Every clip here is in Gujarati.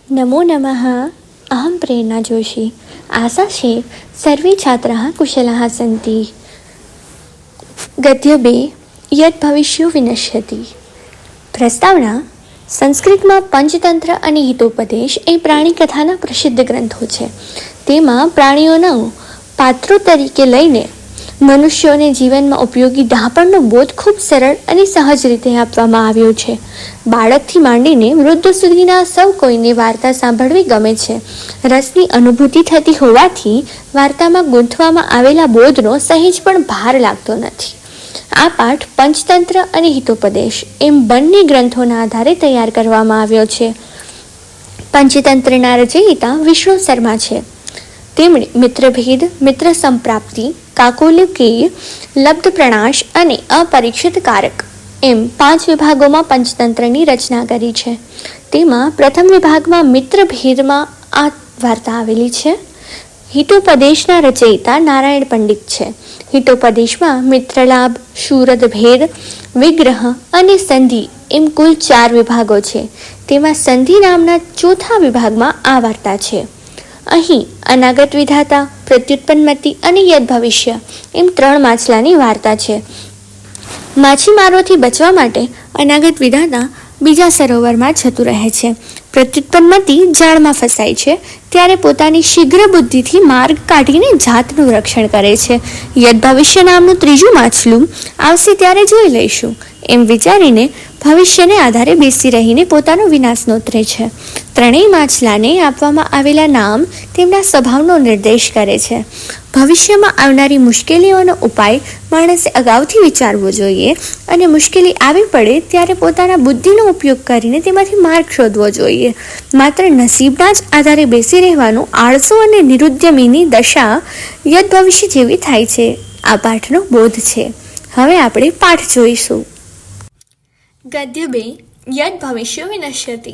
नमो नमः। अहं प्रेरणा जोशी। आशा छे सर्वे छात्राः कुशलाः सन्ति। गद्य 2 यत् भविष्यो विनश्यति। પ્રસ્તાવના: સંસ્કૃતમાં પંચતંત્ર અને હિતોપદેશ એ પ્રાણી કથાના પ્રસિદ્ધ ગ્રંથો છે. તેમાં પ્રાણીઓના પાત્રો તરીકે લઈને મનુષ્યોને જીવનમાં ઉપયોગી ડહાપણનો બોધ ખૂબ સરળ અને સહજ રીતે આપવામાં આવ્યો છે. બાળકથી માંડીને વૃદ્ધ સુધીના સૌ કોઈને વાર્તા સાંભળવી ગમે છે. રસની અનુભૂતિ થતી હોવાથી વાર્તામાં ગૂંથવામાં આવેલા બોધનો સહેજ પણ ભાર લાગતો નથી. આ પાઠ પંચતંત્ર અને હિતોપદેશ એમ બંને ગ્રંથોના આધારે તૈયાર કરવામાં આવ્યો છે. પંચતંત્રના રચયિતા વિષ્ણુ શર્મા છે. તેમણે મિત્રભેદ, મિત્ર સંપ્રાપ્તિ, કાકોલિકેય, લબ્ધ પ્રણાશ અને અપરીક્ષિત કારક એમ 5 વિભાગોમાં પંચતંત્રની રચના કરી છે. તેમાં પ્રથમ વિભાગમાં મિત્રભેદમાં આ વાર્તા આવેલી છે. હિતોપદેશના રચયિતા નારાયણ પંડિત છે. હિતોપદેશમાં મિત્રલાભ, શૂરદ ભેદ, વિગ્રહ અને સંધિ એમ કુલ 4 વિભાગો છે. તેમાં સંધિ નામના ચોથા વિભાગમાં આ વાર્તા છે. અહીં અનાગત વિધાતા, પ્રત્યુત્પન્નમતિ અને યદ ભવિષ્ય એમ 3 માછલાની વાર્તા છે. માછીમારોથી બચવા માટે અનાગત વિધાતા બીજા સરોવરમાં જતું રહે છે. પ્રત્યુત્પન્નમતિ જાળમાં ફસાય છે ત્યારે પોતાની શીઘ્ર બુદ્ધિથી માર્ગ કાઢીને જાતનું રક્ષણ કરે છે. યદ ભવિષ્ય નામનું ત્રીજું માછલું આવશે ત્યારે જોઈ લઈશું એમ વિચારીને ભવિષ્યને આધારે બેસી રહીને પોતાનો વિનાશ નોતરે છે. ત્રણેય માછલાને આપવામાં આવેલા નામ તેમના સ્વભાવનો નિર્દેશ કરે છે. ભવિષ્યમાં આવનારી મુશ્કેલીઓનો ઉપાય માણસે અગાઉથી વિચારવો જોઈએ અને મુશ્કેલી આવી પડે ત્યારે પોતાના બુદ્ધિનો ઉપયોગ કરીને તેમાંથી માર્ગ શોધવો જોઈએ. માત્ર નસીબના જ આધારે બેસી રહેવાનું આળસુ અને નિરુદ્યમીની દશા યદ ભવિષ્ય જેવી થાય છે. આ પાઠનો બોધ છે. હવે આપણે પાઠ જોઈશું. गद्य 2 यद भविष्यो विनश्यति।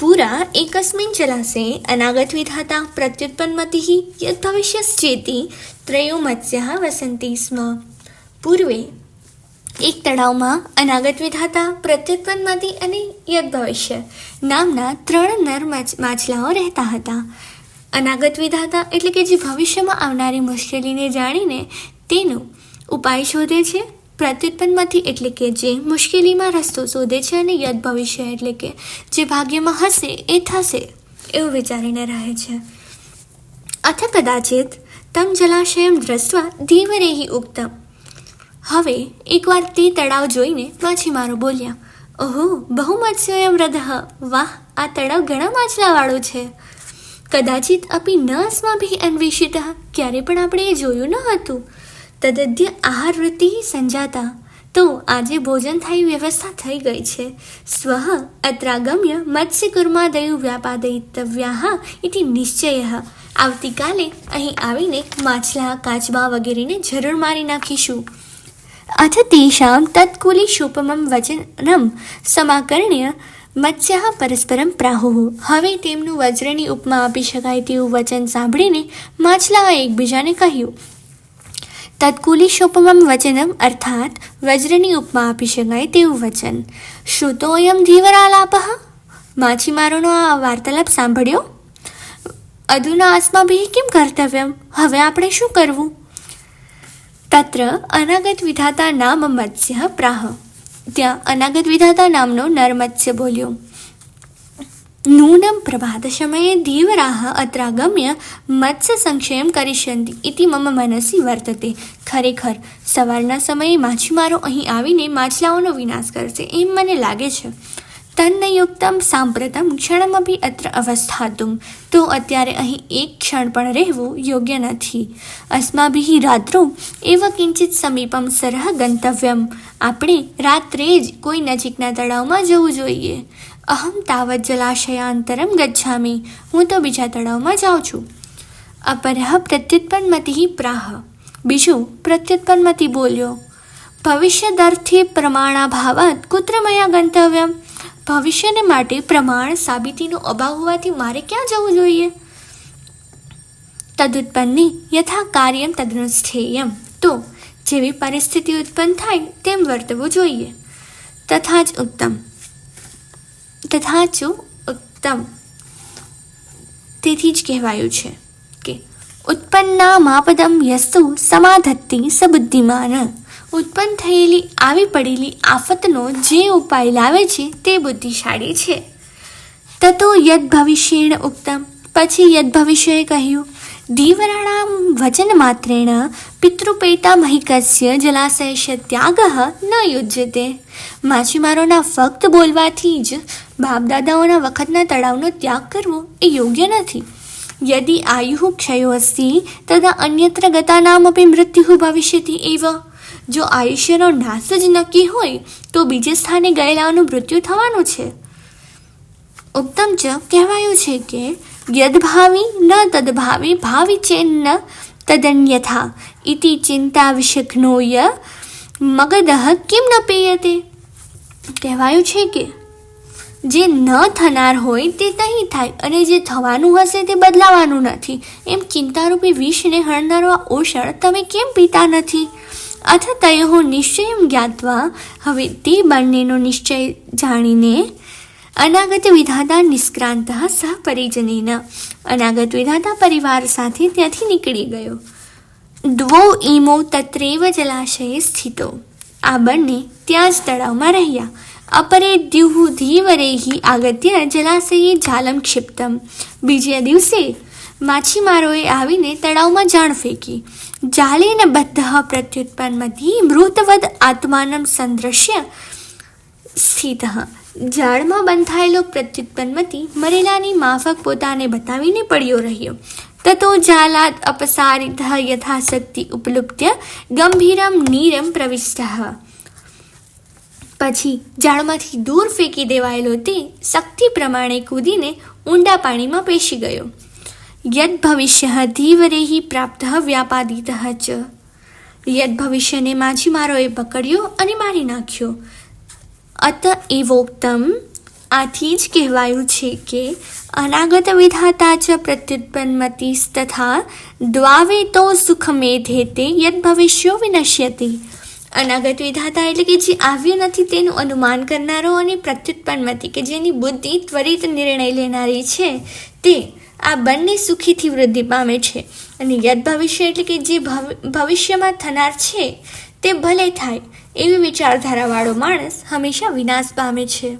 पुरा एकस्मिन् जलाशये अनागत विधाता प्रत्युत्पन्नमतिः यद भविष्यश्चेति त्रयो मत्स्याः वसन्ति स्म। पूर्वे एक तળાવમાં અનાગત વિધાતા, પ્રત્યુત્પન્નમતિ અને યદ ભવિષ્ય નામના 3 નર માછલાઓ રહેતા હતા. અનાગત વિધાતા એટલે કે જે ભવિષ્યમાં આવનારી મુશ્કેલીને જાણીને તેનો ઉપાય શોધે છે. પ્રત્યુત્પન્નમતિ એટલે કે જે મુશ્કેલીમાં રસ્તો શોધે છે અને યદ ભવિષ્ય એટલે કે જે ભાગ્યમાં હશે એ થશે એવું વિચારીને રહે છે. અથ કદાચિત તમ જલાશયમ દ્રષ્ટવા ધીવરેહી ઉક્તમ. હવે એકવાર તે તળાવ જોઈને માછીમારો બોલ્યા, ઓહો બહુ મત્સ્યોયમ હૃદઃ. વાહ, આ તળાવ ઘણા માછલાવાળું છે. કદાચિત અપી ન અસ્માભિઃ અન્વેષિતઃ. ક્યારે પણ આપણે એ જોયું ન હતું. તદદ્ય આહાર વૃત્તિ સંજાતા. તો આજે ભોજન થાય વ્યવસ્થા થઈ ગઈ છે. સ્વઃ અત્રાગમ્ય મત્સ્યકુર્માદયો વ્યાપાદયિતવ્યાઃ ઇતિ નિશ્ચયઃ. આવતીકાલે અહીં આવીને માછલા, કાચબા વગેરેને જરૂર મારી નાખીશું. અથ તેષાં તત્કુલિશોપમં વચનમ સમાકર્ણ્ય મત્સ્યાઃ પરસ્પરમ પ્રાહુઃ. હવે તેમનું વજ્રની ઉપમા આપી શકાય તેવું વચન સાંભળીને માછલાએ એકબીજાને કહ્યું. તત્કુલિશોપમં વચનમ અર્થાત વજ્રની ઉપમા આપી શકાય તેવું વચન. શ્રુતોયમ ધીવરાલાપઃ. માછીમારોનો આ વાર્તાલાપ સાંભળ્યો. અધુના અસ્માભિઃ કિમ કર્તવ્યમ. હવે આપણે શું કરવું. તત્ર અનાગત વિધાતા નામ મત્સ્ય પ્રાહ. ત્યાં અનાગત વિધાતા નામનો નર મત્સ્ય બોલ્યો. નૂનમ પ્રભાત સમયે ધીવરાહ અત્રાગમ્ય મત્સ્ય સંક્ષયમ કરિષ્યન્તિ ઇતિ મમ મનસી વર્તતે. ખરેખર સવારના સમયે માછીમારો અહીં આવીને માછલાઓનો વિનાશ કરશે એમ મને લાગે છે. તન્નયુક્તમ સાંપ્રતમ ક્ષણમપી અત્ર અવસ્થાતુમ. તો અત્યારે અહીં એક ક્ષણ પણ રહેવું યોગ્ય નથી. અસ્માભિઃ રાત્રો એવ કિંચિત સમીપમ સરહ ગંતવ્યમ. આપણે રાત્રે જ કોઈ નજીકના તળાવમાં જવું જોઈએ. અહમ તાવત જલાશયાંતરમ ગચ્છામિ. હું તો બીજા તળાવમાં જાઉં છું. અપરઃ પ્રત્યુત્પન્નમતિઃ પ્રાહ. બીજું પ્રત્યુત્પન્નમતિ બોલ્યો. ભવિષ્યદર્થે પ્રમાણાભાવાત કુત્ર મયા ગંતવ્યમ. ભવિષ્યને માટે પ્રમાણ સાબિતીનો અભાવ હોવાથી મારે ક્યાં જવું જોઈએ. તદુત્પન્ને યથા કાર્યમ તદનુષ્ઠેયમ. તો જેવી પરિસ્થિતિ ઉત્પન્ન થાય તેમ વર્તવું જોઈએ. તથા ચ ઉત્તમ. અહીંથી જ કહેવાયું છે કે ઉત્પન્ના માપદમ યસ્તુ સમાધત્તિ સ બુદ્ધિમાન. ઉત્પન્ન થયેલી આવી પડેલી આફતનો જે ઉપાય લાવે છે તે બુદ્ધિશાળી છે. તતો યદ ભવિષ્યેણ ઉક્તમ. પછી યદ ભવિષ્યએ કહ્યું, ધીવરાણામ વચન માત્રેણ પિતૃપેતામહિકસ્ય જલાશયસ્ય ત્યાગઃ ન યુજ્યતે. માછીમારોના ફક્ત બોલવાથી જ બાપદાદાઓના વખતના તળાવનો ત્યાગ કરવો એ યોગ્ય નથી. યદિ આયુઃ ક્ષયો અસ્તિ તદા અન્યત્ર ગતાનામપી મૃત્યુઃ ભવિષ્યતિ એવ. જો આયુષ્યનો નાશ જ નક્કી હોય તો બીજે સ્થાને ગયેલાનું મૃત્યુ થવાનું છે. ઉત્તમ ચ કહેવાયું છે કે યદભાવી ન તદભાવી ભાવિ ચેન્ન તદન્યથા ઇતિ ચિંતા વિશઘ્નોય મગદઃ કિમ ન પેયતે. કહેવાયું છે કે જે ન થનાર હોય તે નહીં થાય અને જે થવાનું હશે તે બદલાવાનું નથી. એમ ચિંતારૂપી વિષને હણનારો આ ઓષણ તમે કેમ પીતા નથી? અથ તયોઃ નિશ્ચયં જ્ઞાત્વા. હવે તે બંનેનો નિશ્ચય જાણીને અનાગત વિધાતા નિષ્ક્રાંત સહ પરિજનેન. અનાગત વિધાતા પરિવાર સાથે ત્યાંથી નીકળી ગયો. દ્વૌ ઇમો તત્રેવ જલાશયે સ્થિતો. આ બંને ત્યાં જ તળાવમાં રહ્યા. અપરે દ્યુઃ ધીવરેહી આગત્ય જલાશયે જાલમ ક્ષિપ્તમ. બીજા દિવસે માછીમારોએ આવીને તળાવમાં જાળ ફેંકી. જાલેન બદ્ધઃ પ્રત્યુત્પન્નમતી મૃતવદ આત્માનમ સંદૃશ્ય સ્થિતઃ. જાળમાં બંધાયેલો પ્રત્યુત્પન્નમતી મરેલાની માફક પોતાને બતાવીને પડ્યો રહ્યો. તતો જાલાદ અપસારિતઃ યથાશક્તિ ઉપલુપ્ય ગંભીરમ નીરમ પ્રવિષ્ટઃ. પછી જાળમાંથી દૂર ફેંકી દેવાયેલો તે શક્તિ પ્રમાણે કૂદીને ઊંડા પાણીમાં પેશી ગયો. યદ ભવિષ્ય ધીવરેહી પ્રાપ્ત વ્યાપાદિતઃ ચ. યદ ભવિષ્યને માછીમારોએ પકડ્યો અને મારી નાખ્યો. અત એવોક્તમ. આથી જ કહેવાયું છે કે અનાગત વિધાતા ચ પ્રત્યુત્પન્નમતિસ્તથા દ્વાવેતો સુખમેધેતે યદ ભવિષ્યો વિનશ્યતિ. અનાગત વિધાતા એટલે કે જે આવ્યું નથી તેનું અનુમાન કરનારો અને પ્રત્યુત્પન્નમતિ કે જેની બુદ્ધિ ત્વરિત નિર્ણય લેનારી છે તે આ બંને સુખીથી વૃદ્ધિ પામે છે. અને યદ ભવિષ્ય એટલે કે જે ભવિષ્યમાં થનાર છે તે ભલે થાય એવી વિચારધારાવાળો માણસ હંમેશા વિનાશ પામે છે.